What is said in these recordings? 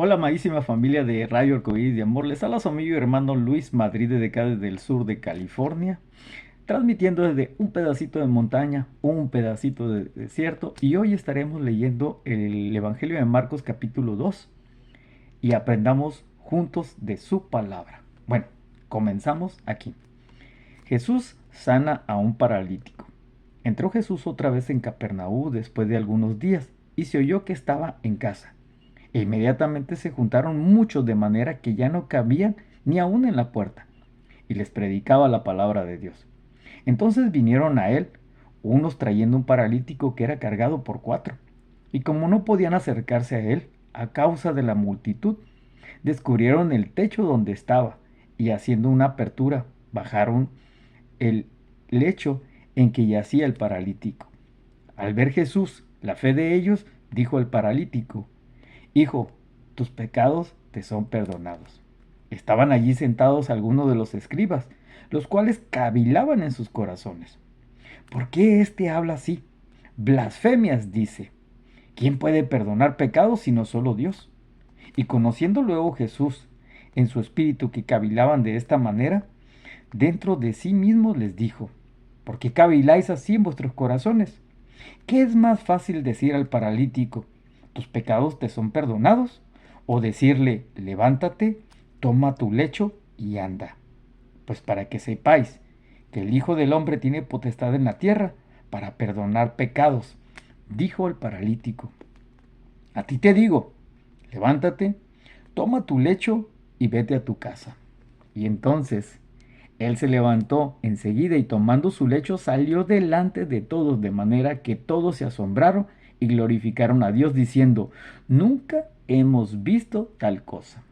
Hola, amadísima familia de Radio Arcoíris de Amor. Les habla su amigo y hermano Luis Madrid de acá desde el sur de California, transmitiendo desde un pedacito de montaña, un pedacito de desierto, y hoy estaremos leyendo el Evangelio de Marcos capítulo 2 y aprendamos juntos de su palabra. Bueno, comenzamos aquí. Jesús sana a un paralítico. Entró Jesús otra vez en Capernaú después de algunos días y se oyó que estaba en casa. E inmediatamente se juntaron muchos de manera que ya no cabían ni aún en la puerta, y les predicaba la palabra de Dios. Entonces vinieron a él unos trayendo un paralítico que era cargado por cuatro, y como no podían acercarse a él a causa de la multitud, descubrieron el techo donde estaba, y haciendo una apertura, bajaron el lecho en que yacía el paralítico. Al ver Jesús la fe de ellos, dijo el paralítico: Hijo, tus pecados te son perdonados. Estaban allí sentados algunos de los escribas, los cuales cavilaban en sus corazones. ¿Por qué éste habla así? Blasfemias dice. ¿Quién puede perdonar pecados sino solo Dios? Y conociendo luego Jesús en su espíritu que cavilaban de esta manera, dentro de sí mismos les dijo: ¿Por qué caviláis así en vuestros corazones? ¿Qué es más fácil decir al paralítico: tus pecados te son perdonados? O decirle: levántate, toma tu lecho y anda. Pues para que sepáis que el Hijo del Hombre tiene potestad en la tierra para perdonar pecados, dijo el paralítico. A ti te digo, levántate, toma tu lecho y vete a tu casa. Y entonces él se levantó enseguida y tomando su lecho salió delante de todos, de manera que todos se asombraron y glorificaron a Dios diciendo: nunca hemos visto tal cosa.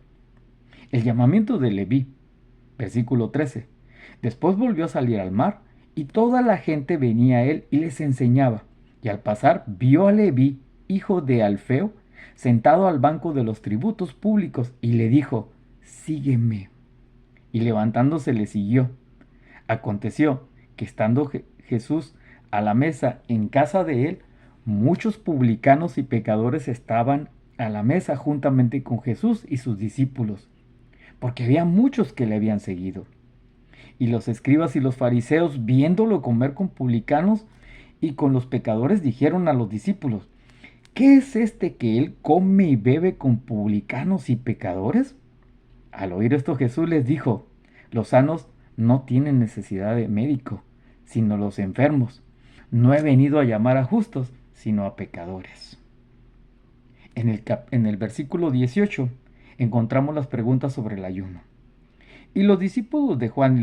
El llamamiento de Leví, versículo 13. Después volvió a salir al mar y toda la gente venía a él y les enseñaba. Y al pasar vio a Leví, hijo de Alfeo, sentado al banco de los tributos públicos y le dijo: sígueme. Y levantándose le siguió. Aconteció que estando Jesús a la mesa en casa de él, muchos publicanos y pecadores estaban a la mesa juntamente con Jesús y sus discípulos, porque había muchos que le habían seguido. Y los escribas y los fariseos, viéndolo comer con publicanos y con los pecadores, dijeron a los discípulos: ¿qué es este que él come y bebe con publicanos y pecadores? Al oír esto Jesús les dijo: los sanos no tienen necesidad de médico, sino los enfermos. No he venido a llamar a justos, sino a pecadores. En el versículo 18 encontramos las preguntas sobre el ayuno. Y los discípulos de Juan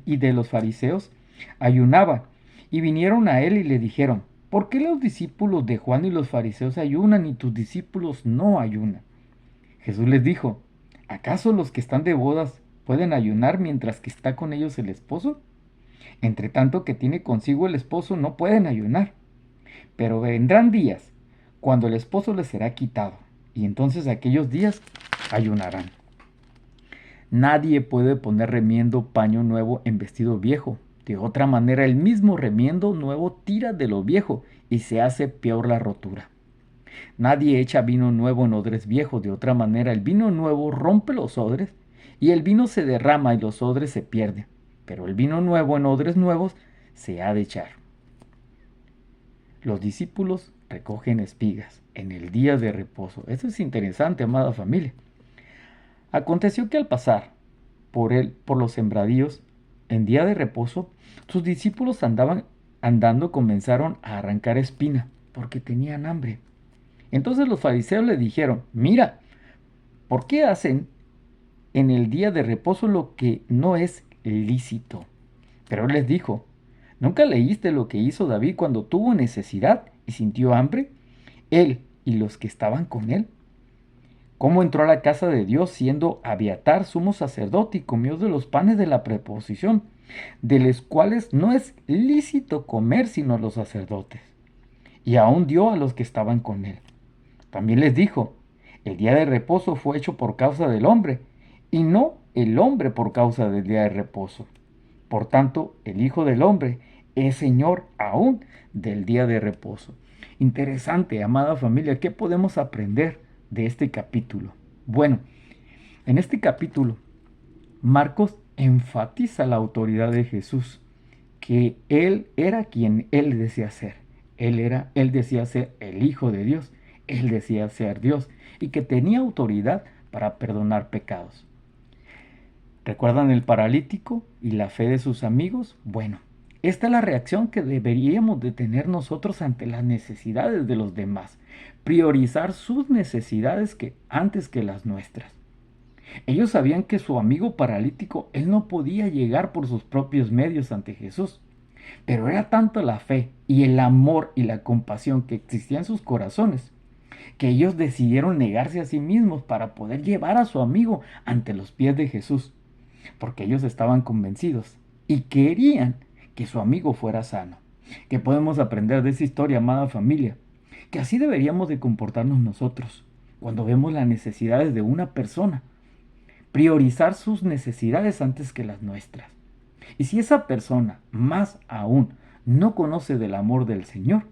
y de los fariseos ayunaban, y vinieron a él y le dijeron: ¿por qué los discípulos de Juan y los fariseos ayunan y tus discípulos no ayunan? Jesús les dijo: ¿acaso los que están de bodas pueden ayunar mientras que está con ellos el esposo? Entre tanto que tiene consigo el esposo no pueden ayunar. Pero vendrán días cuando el esposo les será quitado, y entonces aquellos días ayunarán. Nadie puede poner remiendo paño nuevo en vestido viejo. De otra manera, el mismo remiendo nuevo tira de lo viejo y se hace peor la rotura. Nadie echa vino nuevo en odres viejos, de otra manera el vino nuevo rompe los odres y el vino se derrama y los odres se pierden. Pero el vino nuevo en odres nuevos se ha de echar. Los discípulos recogen espigas en el día de reposo. Esto es interesante, amada familia. Aconteció que al pasar por los sembradíos en día de reposo, sus discípulos andando comenzaron a arrancar espina porque tenían hambre. Entonces los fariseos le dijeron: mira, ¿por qué hacen en el día de reposo lo que no es lícito? Pero él les dijo: ¿nunca leíste lo que hizo David cuando tuvo necesidad y sintió hambre? Él y los que estaban con él. ¿Cómo entró a la casa de Dios siendo Abiatar sumo sacerdote y comió de los panes de la preposición, de los cuales no es lícito comer sino los sacerdotes? Y aún dio a los que estaban con él. También les dijo: el día de reposo fue hecho por causa del hombre, y no el hombre por causa del día de reposo. Por tanto, el Hijo del Hombre es Señor aún del día de reposo. Interesante, amada familia, ¿qué podemos aprender de este capítulo? Bueno, en este capítulo, Marcos enfatiza la autoridad de Jesús, que Él era quien Él decía ser. Él decía ser el Hijo de Dios, Él decía ser Dios, y que tenía autoridad para perdonar pecados. ¿Recuerdan el paralítico y la fe de sus amigos? Bueno, esta es la reacción que deberíamos de tener nosotros ante las necesidades de los demás. Priorizar sus necesidades antes que las nuestras. Ellos sabían que su amigo paralítico, él no podía llegar por sus propios medios ante Jesús. Pero era tanto la fe y el amor y la compasión que existía en sus corazones, que ellos decidieron negarse a sí mismos para poder llevar a su amigo ante los pies de Jesús, porque ellos estaban convencidos y querían que su amigo fuera sano. ¿Qué podemos aprender de esa historia, amada familia? Que así deberíamos de comportarnos nosotros cuando vemos las necesidades de una persona. Priorizar sus necesidades antes que las nuestras. Y si esa persona, más aún, no conoce del amor del Señor,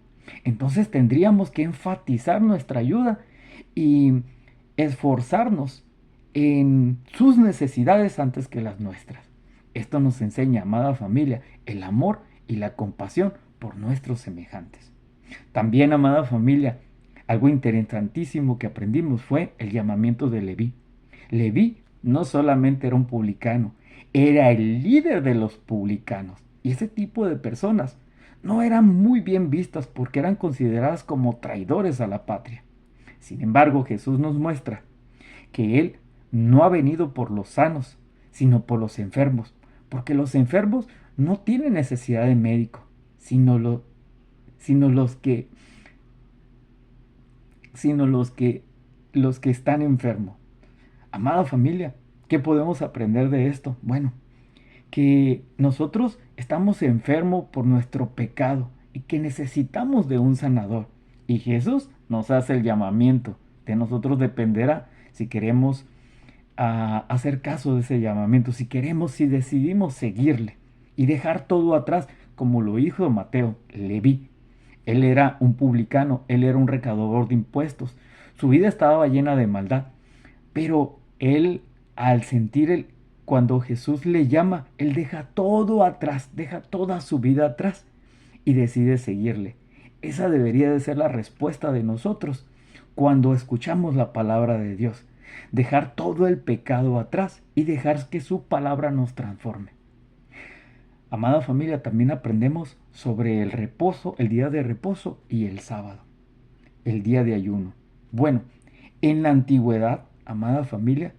entonces tendríamos que enfatizar nuestra ayuda y esforzarnos en sus necesidades antes que las nuestras. Esto nos enseña, amada familia, el amor y la compasión por nuestros semejantes. También, amada familia, algo interesantísimo que aprendimos fue el llamamiento de Leví. Leví no solamente era un publicano, era el líder de los publicanos. Y ese tipo de personas no eran muy bien vistas porque eran consideradas como traidores a la patria. Sin embargo, Jesús nos muestra que Él no ha venido por los sanos, sino por los enfermos, porque los enfermos no tienen necesidad de médico, sino los que, los que están enfermos. Amada familia, ¿qué podemos aprender de esto? Bueno, que nosotros estamos enfermos por nuestro pecado y que necesitamos de un sanador. Y Jesús nos hace el llamamiento. De nosotros dependerá si queremos hacer caso de ese llamamiento, si decidimos seguirle y dejar todo atrás, como lo hizo Mateo, Leví. Él era un publicano, él era un recaudador de impuestos. Su vida estaba llena de maldad, pero él, al cuando Jesús le llama, él deja todo atrás, deja toda su vida atrás y decide seguirle. Esa debería de ser la respuesta de nosotros cuando escuchamos la palabra de Dios. Dejar todo el pecado atrás y dejar que su palabra nos transforme. Amada familia, también aprendemos sobre el reposo, el día de reposo y el sábado, el día de ayuno. Bueno, en la antigüedad, amada familia,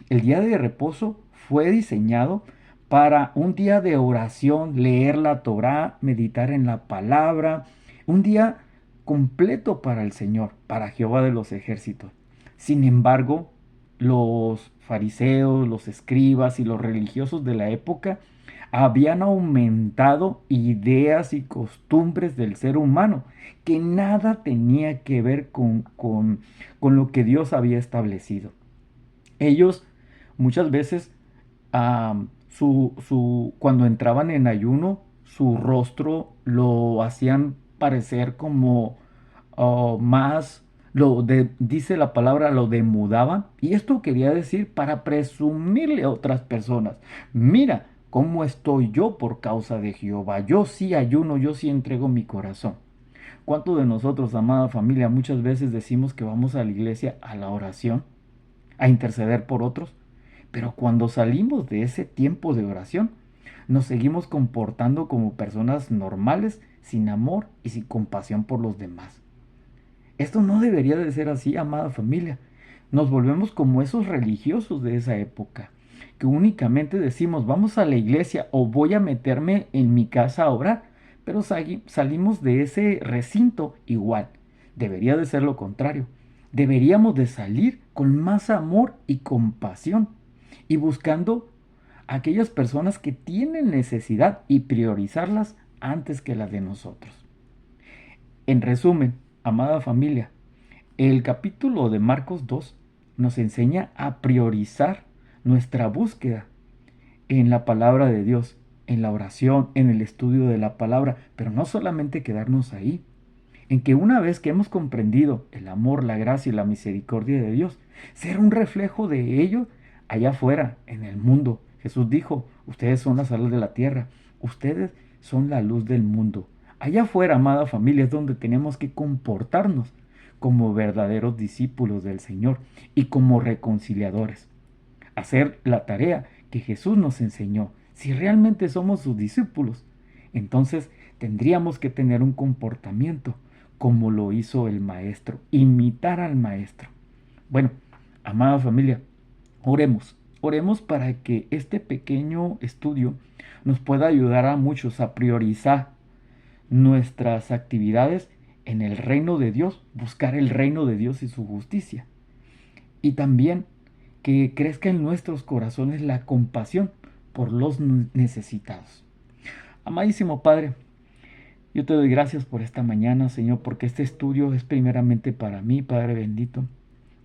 el día de reposo fue diseñado para un día de oración, leer la Torá, meditar en la palabra, un día completo para el Señor, para Jehová de los ejércitos. Sin embargo, los fariseos, los escribas y los religiosos de la época habían aumentado ideas y costumbres del ser humano que nada tenía que ver con lo que Dios había establecido. Ellos muchas veces cuando entraban en ayuno, su rostro lo hacían parecer como más, dice la palabra, lo demudaban. Y esto quería decir para presumirle a otras personas, mira cómo estoy yo por causa de Jehová. Yo sí ayuno, yo sí entrego mi corazón. ¿Cuántos de nosotros, amada familia, muchas veces decimos que vamos a la iglesia a la oración, a interceder por otros? Pero cuando salimos de ese tiempo de oración, nos seguimos comportando como personas normales, sin amor y sin compasión por los demás. Esto no debería de ser así, amada familia. Nos volvemos como esos religiosos de esa época, que únicamente decimos, vamos a la iglesia o voy a meterme en mi casa a orar, pero salimos de ese recinto igual. Debería de ser lo contrario. Deberíamos de salir con más amor y compasión y buscando a aquellas personas que tienen necesidad y priorizarlas antes que las de nosotros. En resumen, amada familia, el capítulo de Marcos 2 nos enseña a priorizar nuestra búsqueda en la palabra de Dios, en la oración, en el estudio de la palabra, pero no solamente quedarnos ahí. en que una vez que hemos comprendido el amor, la gracia y la misericordia de Dios, ser un reflejo de ello allá afuera, en el mundo. Jesús dijo, ustedes son la sal de la tierra, ustedes son la luz del mundo. Allá afuera, amada familia, es donde tenemos que comportarnos como verdaderos discípulos del Señor y como reconciliadores. Hacer la tarea que Jesús nos enseñó. Si realmente somos sus discípulos, entonces tendríamos que tener un comportamiento como lo hizo el Maestro, imitar al Maestro. Bueno, amada familia, oremos. Oremos para que este pequeño estudio nos pueda ayudar a muchos a priorizar nuestras actividades en el reino de Dios, buscar el reino de Dios y su justicia. Y también que crezca en nuestros corazones la compasión por los necesitados. Amadísimo Padre, yo te doy gracias por esta mañana, Señor, porque este estudio es primeramente para mí, Padre bendito.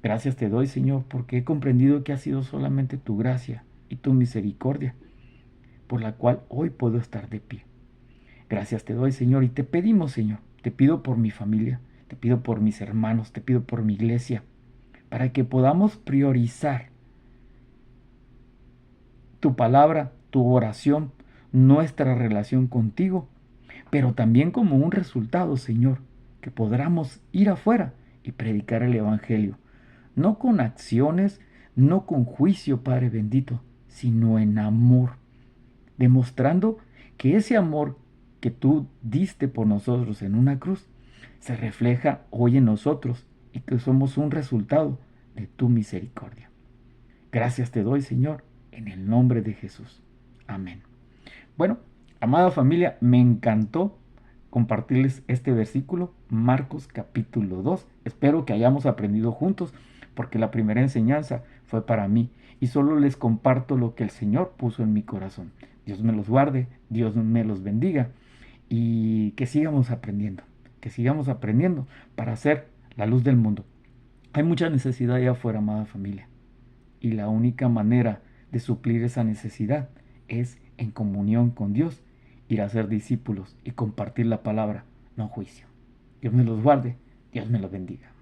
Gracias te doy, Señor, porque he comprendido que ha sido solamente tu gracia y tu misericordia, por la cual hoy puedo estar de pie. Gracias te doy, Señor, y te pedimos, Señor, te pido por mi familia, te pido por mis hermanos, te pido por mi iglesia, para que podamos priorizar tu palabra, tu oración, nuestra relación contigo, pero también como un resultado, Señor, que podamos ir afuera y predicar el Evangelio, no con acciones, no con juicio, Padre bendito, sino en amor, demostrando que ese amor que tú diste por nosotros en una cruz se refleja hoy en nosotros y que somos un resultado de tu misericordia. Gracias te doy, Señor, en el nombre de Jesús. Amén. Bueno, amada familia, me encantó compartirles este versículo, Marcos capítulo 2. Espero que hayamos aprendido juntos, porque la primera enseñanza fue para mí y solo les comparto lo que el Señor puso en mi corazón. Dios me los guarde, Dios me los bendiga y que sigamos aprendiendo para ser la luz del mundo. Hay mucha necesidad allá afuera, amada familia, y la única manera de suplir esa necesidad es en comunión con Dios, ir a ser discípulos y compartir la palabra, no juicio. Dios me los guarde, Dios me los bendiga.